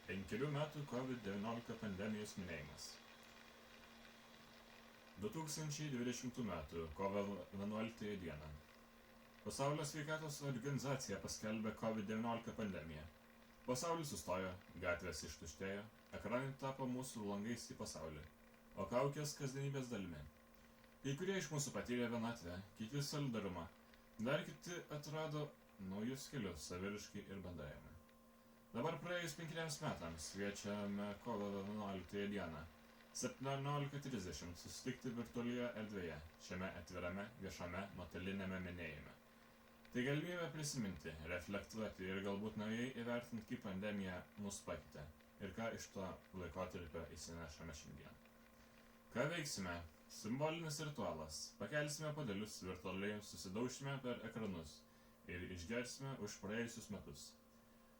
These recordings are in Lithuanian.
5 metų COVID-19 pandemijos minėjimas. 2020 m. kovo 11 d. Pasaulio sveikatos organizacija paskelbė COVID-19 pandemiją. Pasaulis sustojo, gatvės ištuštėjo, ekranai tapo mūsų langais į pasaulį, o kaukės kasdienybės dalimi. Kai kurie iš mūsų patyrė vienatvę, kiti solidarumą, dar kiti atrado naujus kelius saviraiškai ir bendravimui. Dabar praėjus 5 metams kviečiame kovo 11 dieną 17:30 susitikti virtualioje erdvėje, šiame atvirame, viešame, nuotolinėme minėjime. Tai galimybė prisiminti, reflektuoti ir galbūt naujai įvertinti, kaip pandemija mus pakeitė ir ką iš to laikotarpio įsinešame šiandien. Ką veiksime? Simbolinis ritualas. Pakelsime puodelius virtualiai, susidaušime per ekranus ir išgersime už praėjusius metus.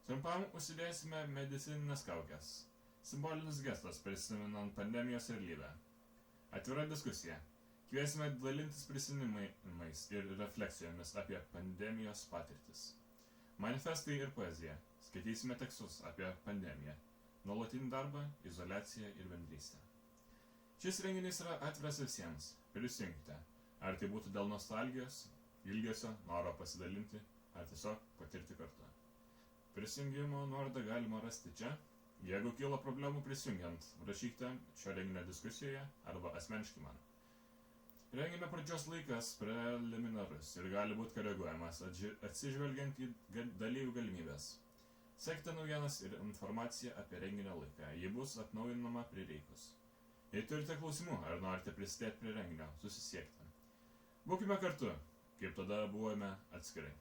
Trumpam užsidėsime medicininės kaukės. Simbolinis gestas prisimenant pandemijos realybę. Atvira diskusija. Kviesime dalintis prisiminimais ir refleksijomis apie pandemijos patirtis. Manifestai ir poezija. Skaitysime tekstus apie pandemiją, nuolatinį darbą, izoliaciją ir bendrystę. Šis renginys yra atviras visiems. Prisijunkite. Ar tai būtų dėl nostalgijos, ilgesio, noro pasidalinti, ar tiesiog patirti kartu. Prisijungimo nuorodą galima rasti čia. Jeigu kyla problemų prisijungiant, rašykite šio renginio diskusijoje arba asmeniškai man. Renginio pradžios laikas preliminarus ir gali būti koreguojamas atsižvelgiant į dalyvių galimybės. Sekite naujienas ir informaciją apie renginio laiką. Ji bus atnaujinama prireikus. Jei turite klausimų ar norite prisidėti prie renginio, susisiekite. Būkime kartu, kaip tada buvome atskirai.